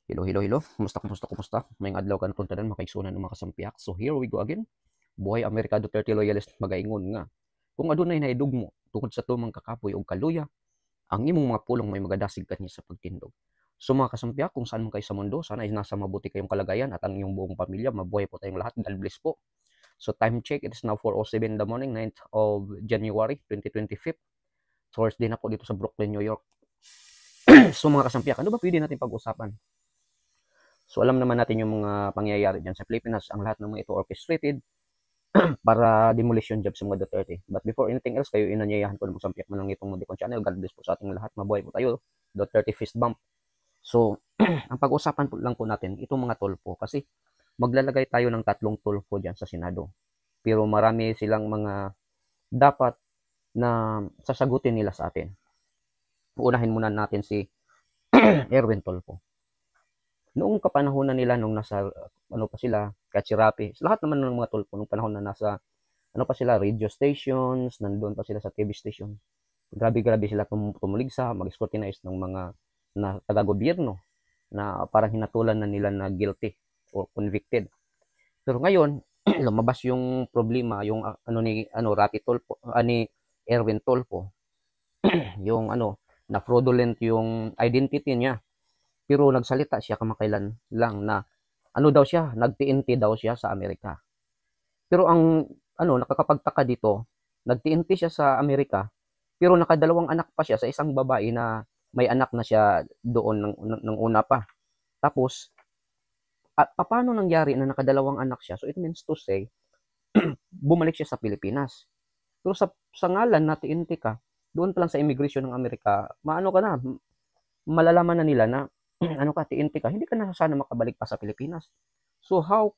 Hello. Kumusta? May adlaw ka na tanan makaigsunan ng mga kasampiak. So here we go again. Buhay Amerika Duterte loyalist magaingon nga. Kung adunay nahidugmo tungod sa tumang kakapoy o kaluya, ang imong mga pulong may magadasig kaniya sa pagtindog. So mga kasampiak, kung saan man kayo sa mundo, sana ay nasa mabuti kayong kalagayan at ang iyong buong pamilya. Mabuhay po tayong lahat. God bless po. So time check, it is now 4:07 in the morning, 9th of January 2025. Thursday na po dito sa Brooklyn, New York. So mga kasampiak, ano ba pwede natin pag-usapan? So alam naman natin yung mga pangyayari dyan sa Pilipinas. Ang lahat ng mga ito orchestrated para demolition job sa mga Duterte. But before anything else, kayo inanyayahan ko na magsampiak man lang itong Mundikon Channel. God bless po sa ating lahat. Mabuhay po tayo. Duterte fist bump. So, ang pag-usapan po lang po natin, itong mga tulpo. Kasi maglalagay tayo ng 3 tulpo dyan sa Senado. Pero marami silang mga dapat na sasagutin nila sa atin. Uunahin muna natin si Erwin Tulfo. Noong kapanahonan nila nung nasa ano pa sila, Kachirapi, lahat naman ng mga tulpo nung panahon na nasa ano pa sila, radio stations, nandoon pa sila sa TV station. Grabe sila tumuligsa, mag-scrutinize ng mga na taga-gobyerno na parang hinatulan na nila na guilty or convicted. Pero ngayon, lumabas yung problema, yung Rapi Tulfo, ni Erwin Tulfo, yung na fraudulent yung identity niya. Pero nagsalita siya kamakailan lang na daw siya, nag-TNT daw siya sa Amerika. Pero ang nakakapagtaka dito, nag-TNT siya sa Amerika, pero nakadalawang anak pa siya sa isang babae na may anak na siya doon ng una pa. Tapos, paano nangyari na nakadalawang anak siya? So it means to say, bumalik siya sa Pilipinas. Pero sa ngalan na TNT ka, doon pa lang sa immigration ng Amerika, malalaman na nila na TNT ka, hindi ka na sana makabalik pa sa Pilipinas. So how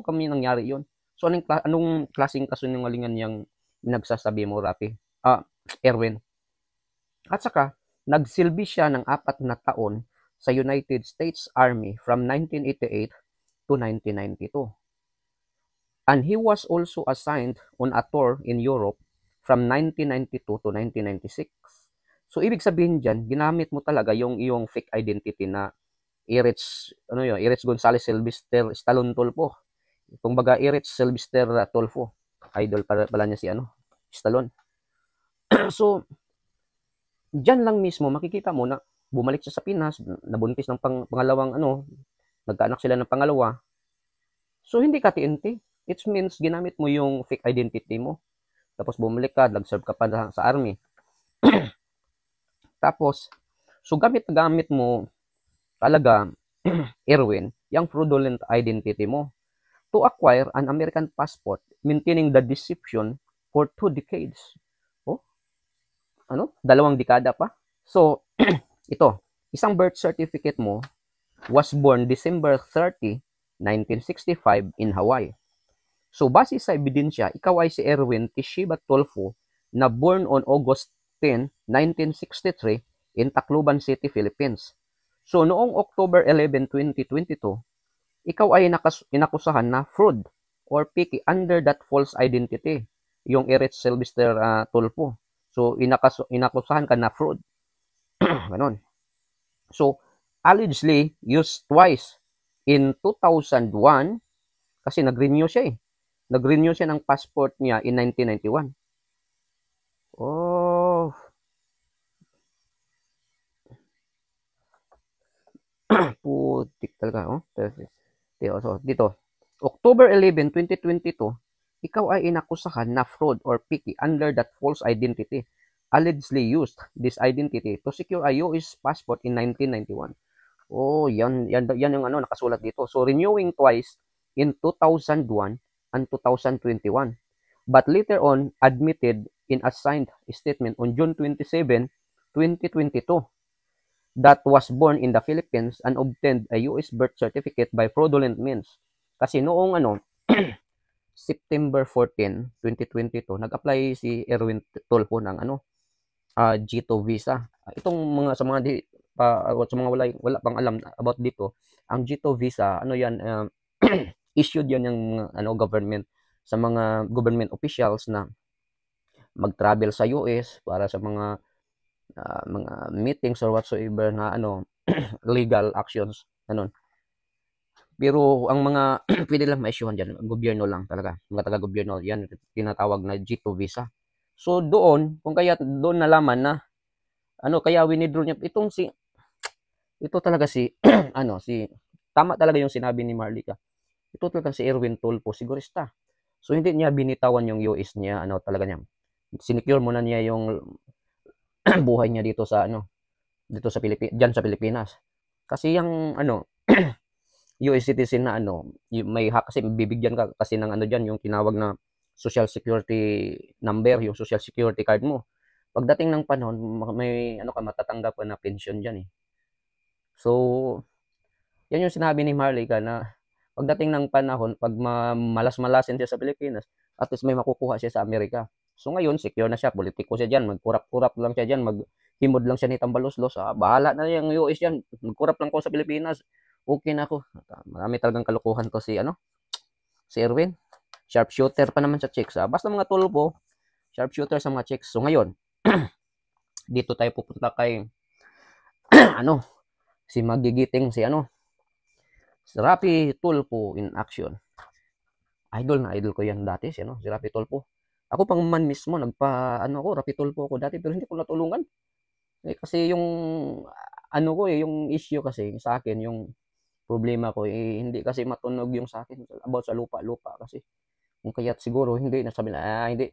kami nangyari yon? So anong klaseng kasinungalingan yang nagsasabi mo, Rapi? Erwin. At saka nagsilbi siya ng 4 na taon sa United States Army from 1988 to 1992. And he was also assigned on a tour in Europe from 1992 to 1996. So ibig sabihin diyan, ginamit mo talaga yung iyong fake identity na Erich Gonzalez Sylvester Stallone Tulfo. Kung baga Erich Sylvester Tulfo, idol pala niya si Stallone. So diyan lang mismo makikita mo na bumalik siya sa Pinas, nabuntis ng pangalawang nagkaanak sila ng pangalawa. So hindi ka TNT. It means ginamit mo yung fake identity mo. Tapos bumalik ka, nag-serve ka pa sa army. Tapos, so gamit mo talaga, Erwin, yung fraudulent identity mo to acquire an American passport, maintaining the deception for 2 decades. Oh, 2 dekada pa. So, ito, isang birth certificate mo was born December 30, 1965 in Hawaii. So, base sa ebidensya, ikaw ay si Erwin Tishiba Tulfo na born on August 10, 1963 in Tacloban City, Philippines. So noong October 11, 2022, ikaw ay inakusahan na fraud or picky under that false identity, yung Erich Sylvester Tulfo. So inakusahan ka na fraud. Ganon. So allegedly used twice in 2001 kasi nag-renew siya Nag-renew siya ng passport niya in 1991. Oh. Putik talaga, So, dito. October 11, 2022, ikaw ay inakusahan na fraud or picky under that false identity. Allegedly used this identity to secure a US passport in 1991. Oh, yan yung nakasulat dito. So, renewing twice in 2001 and 2021. But later on, admitted in a signed statement on June 27, 2022, that was born in the Philippines and obtained a US birth certificate by fraudulent means. Kasi noong September 14, 2022, nag-apply si Erwin Tulfo ng G2 visa. Itong mga sa mga wala pang alam about dito, ang G2 visa, issued yan ng government sa mga government officials na mag-travel sa US para sa mga meetings or whatsoever na legal actions, ganun. Pero ang mga pwede lang ma-issuehan dyan, gobyerno lang talaga, mga taga-gobyerno, yan tinatawag na G2 visa. So doon, kung kaya doon nalaman na, kaya winidraw niya, ito talaga si, tama talaga yung sinabi ni Marlica. Ito talaga si Erwin Tulfo, sigurista. So hindi niya binitawan yung US niya, talaga niya. Sinecure muna niya yung buhay niya dito sa, dito sa diyan sa Pilipinas. Kasi yung, US citizen na may kasi bibigyan ka kasi ng diyan yung tinawag na Social Security number, yung Social Security card mo. Pagdating ng panahon, may matatanggap ka na pension diyan eh. So, yan yung sinabi ni Marlica na pagdating ng panahon, pag malas-malasin siya sa Pilipinas, at least may makukuha siya sa Amerika. So ngayon, secure na siya, politiko siya diyan, magkurap-kurap lang siya diyan, maghimod lang siya ni Tambaluslos. Bahala na yung US diyan, magkurap lang ko sa Pilipinas. Okay na ako. Marami talagang kalukuhan to si Erwin. Sharpshooter pa naman sa chicks. Basta mga tulpo, sharpshooter sa mga chicks. So ngayon, dito tayo pupunta kay si magigiting si Rapi Tulfo in action. Idol na idol ko yan dati si Rapi Tulfo. Ako pang man mismo Rapi Tulfo ako dati pero hindi ko natulungan. Kasi yung yung issue kasi sa akin, yung problema ko hindi kasi matunog yung sa akin about sa lupa kasi. Kung kaya't siguro hindi nasabi na hindi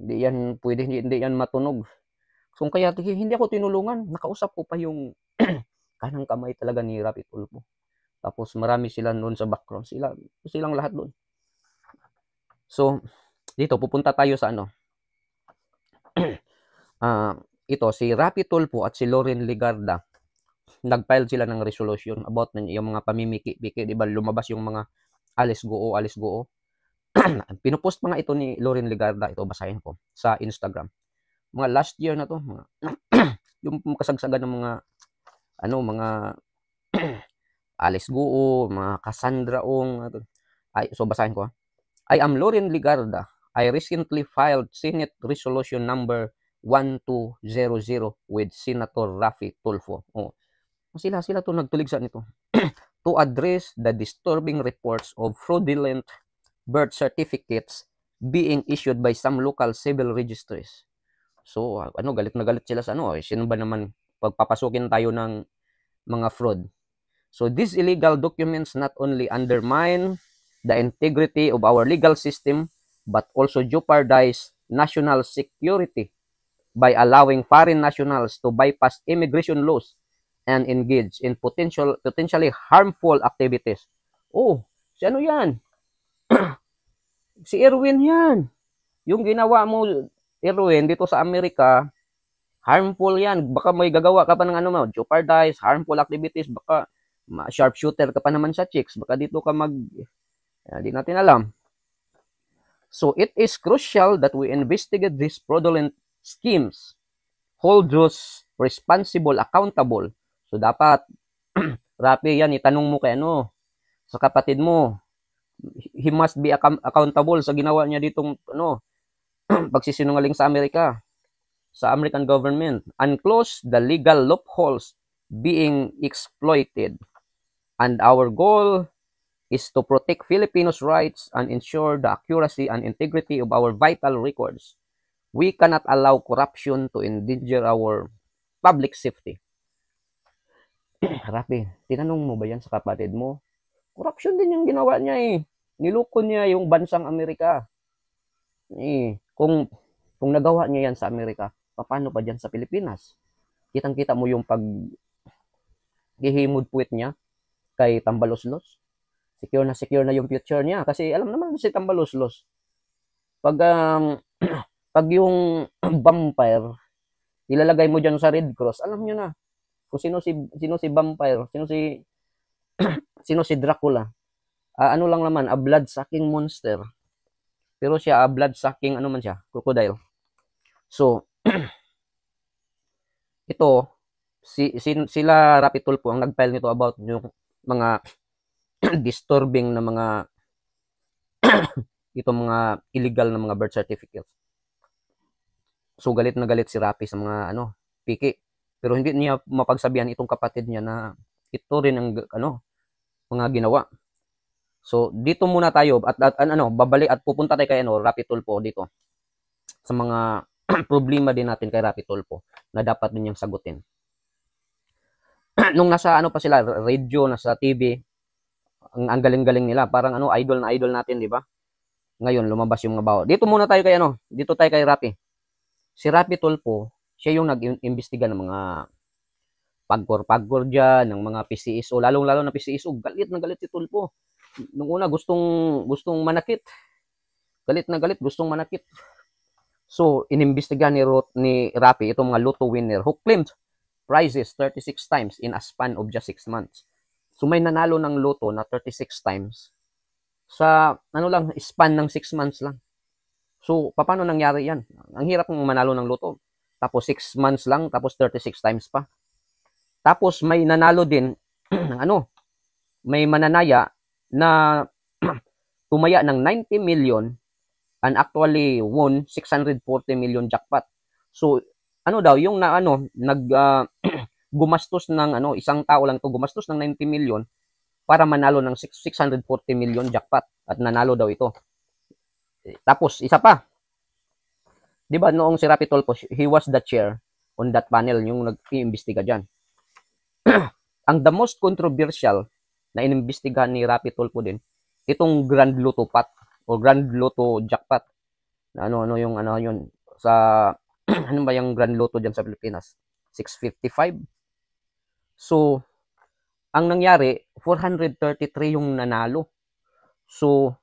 yan pwede, hindi yan matunog. Kung kaya't hindi ako tinulungan, nakausap ko pa yung kanang kamay talaga ni Rapi Tulfo. Tapos marami sila noon sa background, silang lahat doon. So, dito pupunta tayo sa ito si Rapi Tulfo at si Loren Legarda. Nag-file sila ng resolution about yung mga pamimiki-piki, di ba? Lumabas yung mga alis goo. Pinupost pa nga ito ni Loren Legarda, ito basahin ko sa Instagram. Mga last year na to, mga yung kasagsagan ng mga mga alis goo, mga Cassandra Ong. So basahin ko. I am Loren Legarda. I recently filed Senate Resolution number 1200 with Senator Rafi Tulfo. Sila to nagtuligsa nito. To address the disturbing reports of fraudulent birth certificates being issued by some local civil registries. So, galit na galit sila sa sino ba naman pagpapasukin tayo ng mga fraud. So, these illegal documents not only undermine the integrity of our legal system, but also jeopardize national security by allowing foreign nationals to bypass immigration laws and engage in potentially harmful activities. Si yan? Si Erwin yan. Yung ginawa mo, Erwin, dito sa Amerika, harmful yan. Baka may gagawa ka pa ng jeopardize, harmful activities, baka sharpshooter ka pa naman sa chicks, baka dito ka di natin alam. So, it is crucial that we investigate these fraudulent schemes, hold those responsible accountable. So, dapat, Rapi, yan, itanong mo kay sa kapatid mo. He must be accountable sa ginawa niya ditong, pagsisinungaling sa Amerika, sa American government, and close the legal loopholes being exploited. And our goal is to protect Filipinos' rights and ensure the accuracy and integrity of our vital records. We cannot allow corruption to endanger our public safety. Rapi, tinanong mo ba yan sa kapatid mo? Corruption din yung ginawa niya eh. Niloko niya yung bansang Amerika. Kung nagawa niya yan sa Amerika, paano pa dyan sa Pilipinas? Kitang-kita mo yung gihimod puwet niya kay Tambaluslos. Secure na yung future niya. Kasi alam naman si Tambaluslos, pag yung vampire, ilalagay mo dyan sa Red Cross, alam nyo na kung sino si vampire, sino si Dracula. Ano lang naman, a blood-sucking monster. Pero siya, a blood-sucking, man siya, crocodile. So, ito, sila Rapi Tulfo ang nag-file nito about yung mga disturbing na mga mga illegal na mga birth certificates. So, galit na galit si Rapi sa mga piki. Pero hindi niya mapagsabihan itong kapatid niya na ito rin ang mga ginawa. So dito muna tayo at babalik at pupunta tayo kay Rapi Tulfo dito sa mga problema din natin kay Rapi Tulfo na dapat din niyang sagutin. Nung nasa pa sila, radio, nasa TV, ang galing-galing nila, parang idol na idol natin, di ba? Ngayon lumabas yung mga baho. Dito muna tayo kay dito tayo kay Rapi. Si Rapi Tulfo, siya yung nag-imbestiga ng mga pagkor-pagkor dyan, ng mga PCSO, lalong-lalo na PCSO, galit na galit si Tulfo. Nung una, gustong manakit. Galit na galit, gustong manakit. So, inimbestiga ni Rapi itong mga lotto winner who claimed prizes 36 times in a span of just 6 months. So, may nanalo ng lotto na 36 times sa, span ng 6 months lang. So, paano nangyari yan? Ang hirap ng manalo ng lotto. Tapos 6 months lang, tapos 36 times pa. Tapos may nanalo din may mananaya na tumaya ng 90 million and actually won 640 million jackpot. So yung gumastos ng isang tao lang to gumastos ng 90 million para manalo ng 640 million jackpot at nanalo daw ito. Tapos isa pa, 'di ba noong si Rapi Tulfo, he was the chair on that panel yung nag-iimbestiga diyan. Ang the most controversial na inimbestigahan ni Rapi Tulfo din, itong Grand Lotto pot o Grand Lotto jackpot. Na yung yun sa ba yung Grand Lotto diyan sa Pilipinas? 655. So, ang nangyari, 433 yung nanalo. So,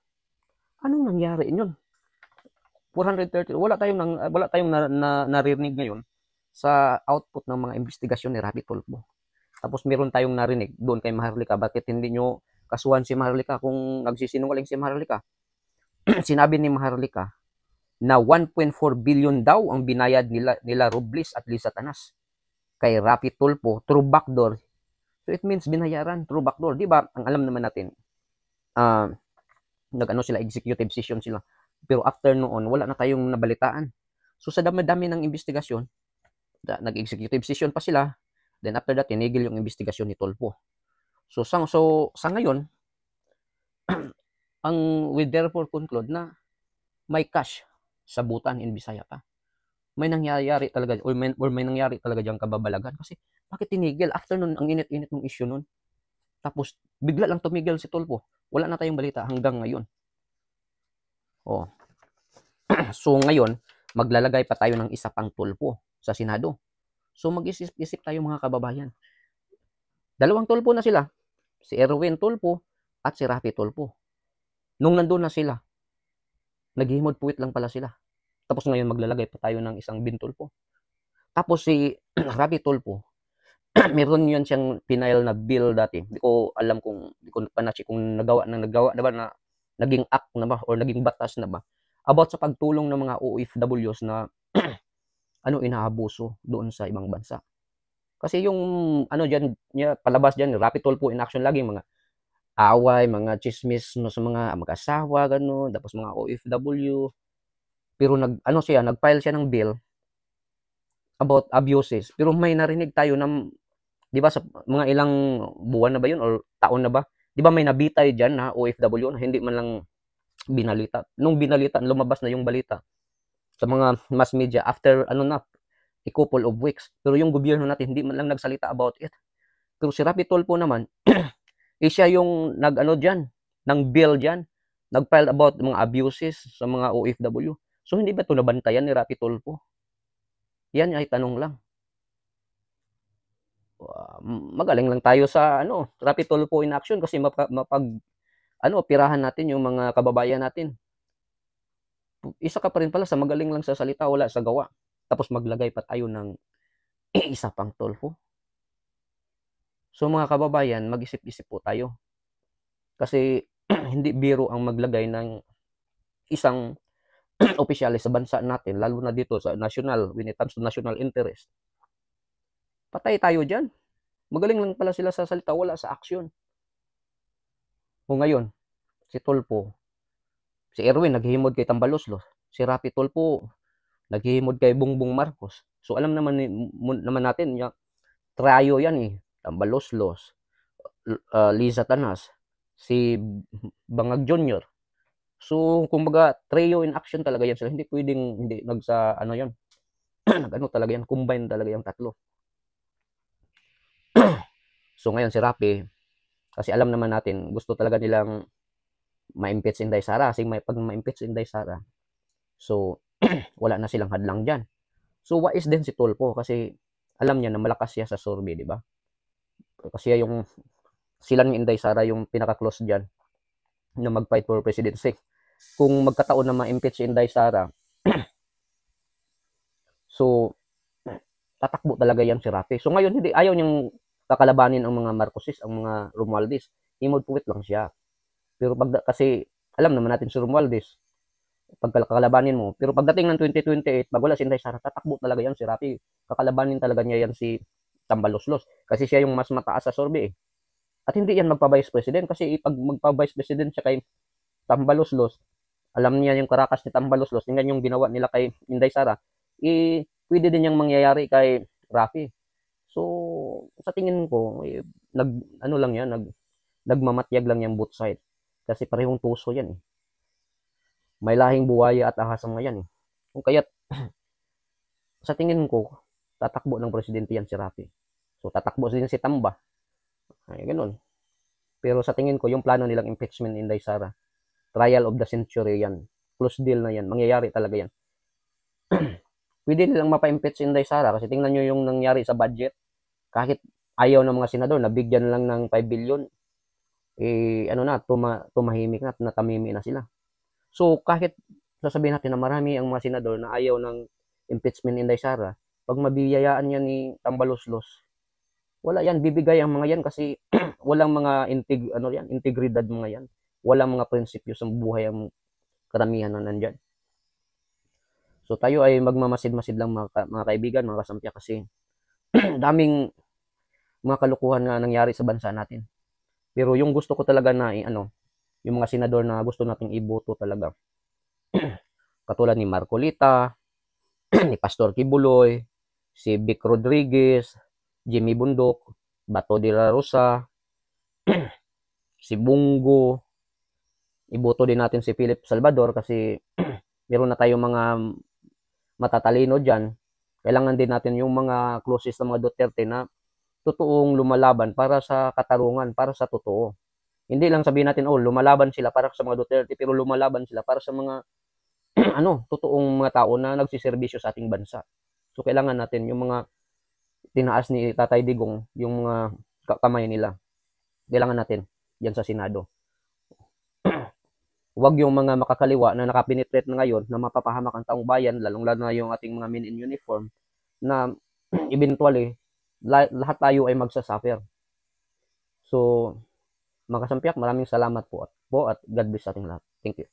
anong nangyari yun? 430, wala tayong narinig ngayon sa output ng mga investigasyon ni Rapi Tulfo. Tapos meron tayong narinig doon kay Maharlika, bakit hindi nyo kasuhan si Maharlika kung nagsisinungaling si Maharlika? Sinabi ni Maharlika na 1.4 billion daw ang binayad nila Robles at Liz Satanas kay Rapi Tulfo through backdoor. So it means binayaran through backdoor. Di ba? Ang alam naman natin, sila, executive session sila. Pero after noon, wala na tayong nabalitaan. So sa dami-dami ng investigasyon, nag-executive session pa sila. Then after that, tinigil yung investigasyon ni Tulfo. So sa ngayon, we therefore conclude na may cash sa Butan in Bisaya pa. May nangyayari talaga, or may nangyari talaga diyang kababalagan. Kasi bakit tinigil? After nun, ang init-init ng issue nun. Tapos bigla lang tumigil si Tulfo. Wala na tayong balita hanggang ngayon. Oh. So ngayon, maglalagay pa tayo ng isa pang Tulfo sa Senado. So mag-isip-isip tayo mga kababayan. Dalawang Tulfo na sila. Si Erwin Tulfo at si Rapi Tulfo. Nung nandun na sila, naghihimod puwit lang pala sila. Tapos ngayon maglalagay pa tayo ng isang Bin Tulfo. Tapos si Rapi Tulfo, meron yun siyang pinail na bill dati. Hindi ko alam kung nagawa na ba, na naging act na ba or naging batas na ba about sa pagtulong ng mga OFWs na inaabuso doon sa ibang bansa. Kasi yung palabas diyan, Rapi Tulfo in action, lagi mga away, mga chismis sa mga mag-asawa, gano'n, tapos mga OFW. Pero nag-file siya ng bill about abuses. Pero may narinig tayo na, di ba, sa mga ilang buwan na ba yun or taon na ba? Di ba may nabitay dyan na OFW na hindi man lang binalita. Nung binalita, lumabas na yung balita sa mga mass media after a couple of weeks. Pero yung gobyerno natin hindi man lang nagsalita about it. Pero si Rapi Tulfo naman, siya yung ng bill dyan, nag-file about mga abuses sa mga OFW. So hindi ba ito nabantayan ni Rapi Tulfo? Yan ay tanong lang. Magaling lang tayo sa Rapi Tulfo in action kasi pirahan natin yung mga kababayan natin. Isa ka pa rin pala sa magaling lang sa salita, wala sa gawa. Tapos maglagay pa tayo ng isa pang Tulfo. So mga kababayan, mag-isip-isip po tayo. Kasi hindi biro ang maglagay ng isang opisyalis sa bansa natin, lalo na dito sa national, when it comes to national interest. Patay tayo dyan. Magaling lang pala sila sa salita, wala sa aksyon. O ngayon, si Tulfo, si Erwin naghihimod kay Tambaloslos, si Rapi Tulfo naghihimod kay Bongbong Marcos. So alam naman natin, Trayo yan eh, Tambaloslos, Liza Tanas, si Bangag Jr. So, kumbaga, trio in action talaga yan sila. Hindi pwedeng, hindi, ano yan, nag-ano talaga yan, combine talaga yung tatlo. So, ngayon si Rapi, kasi alam naman natin, gusto talaga nilang ma-impeach Inday Sara. Kasi pag ma-impeach Inday Sara, so, wala na silang hadlang dyan. So, wais din si Tulfo kasi alam niya na malakas siya sa survey, di ba? Kasi sila ni Inday Sara yung pinaka-close dyan na mag-fight for presidency. Kung magkataon na ma-impeach si Inday Sara, so, tatakbo talaga yan si Rafi. So, ngayon, hindi, ayaw niyang kakalabanin ang mga Marcoses, ang mga Romualdez. Imod-puwit lang siya. Pero kasi, alam naman natin si Romualdez, pagkakalabanin mo. Pero pagdating ng 2028, pag wala si Inday Sara, tatakbo talaga yan si Rafi. Kakalabanin talaga niya yan si Tambaloslos. Kasi siya yung mas mataas sa survey. At hindi yan magpa-vice president. Kasi pag magpa-vice president siya kay Tambaloslos, alam niya yung karakas ni Tambaloslos, tingnan yung ginawa nila kay Inday Sara, pwede din yung mangyayari kay Rafi. So, sa tingin ko, ano lang yan, nagmamatyag lang yan both side. Kasi parehong tuso yan eh. May lahing buwaya at ahas ang yan eh. Kung kaya't, sa tingin ko, tatakbo ng presidente yan si Rafi. So, tatakbo din si Tamba. Ay, ganun. Pero sa tingin ko, yung plano nilang impeachment ni Inday Sara, trial of the century yan. Close deal na yan. Mangyayari talaga yan. Pwede nilang mapa-impeach si Inday Sara kasi tingnan nyo yung nangyari sa budget. Kahit ayaw ng mga senador, nabigyan lang ng 5 billion, ano na, tumahimik na, natamimi na sila. So, kahit sasabihin natin na marami ang mga senador na ayaw ng impeachment ni Inday Sara, pag mabiyayaan yan ni Tambaloslos, wala yan, bibigay ang mga yan kasi walang mga integridad mga yan. Walang mga prinsipyo sa buhay ang karamihan na nandyan. So tayo ay magmamasid-masid lang mga kaibigan, mga kasampya kasi daming mga kalukuhan na nangyari sa bansa natin. Pero yung gusto ko talaga na yung mga senador na gusto nating iboto talaga. Katulad ni Marcolita, ni Pastor Kibuloy, si Vic Rodriguez, Jimmy Bundok, Bato de la Rosa, si Bungo. Iboto din natin si Philip Salvador kasi meron na tayong mga matatalino dyan. Kailangan din natin yung mga closest na mga Duterte na totoong lumalaban para sa katarungan, para sa totoo. Hindi lang sabihin natin, lumalaban sila para sa mga Duterte, pero lumalaban sila para sa mga totoong mga tao na nagsiservisyo sa ating bansa. So, kailangan natin yung mga tinaas ni Tatay Digong, yung mga kamay nila. Kailangan natin yan sa Senado. Huwag yung mga makakaliwa na nakapenetrate na ngayon na mapapahamak ang taong bayan, lalong-lalo na yung ating mga men in uniform, na eventually, lahat tayo ay magsasuffer. So, mga kasampiak, maraming salamat po at God bless sa ating lahat. Thank you.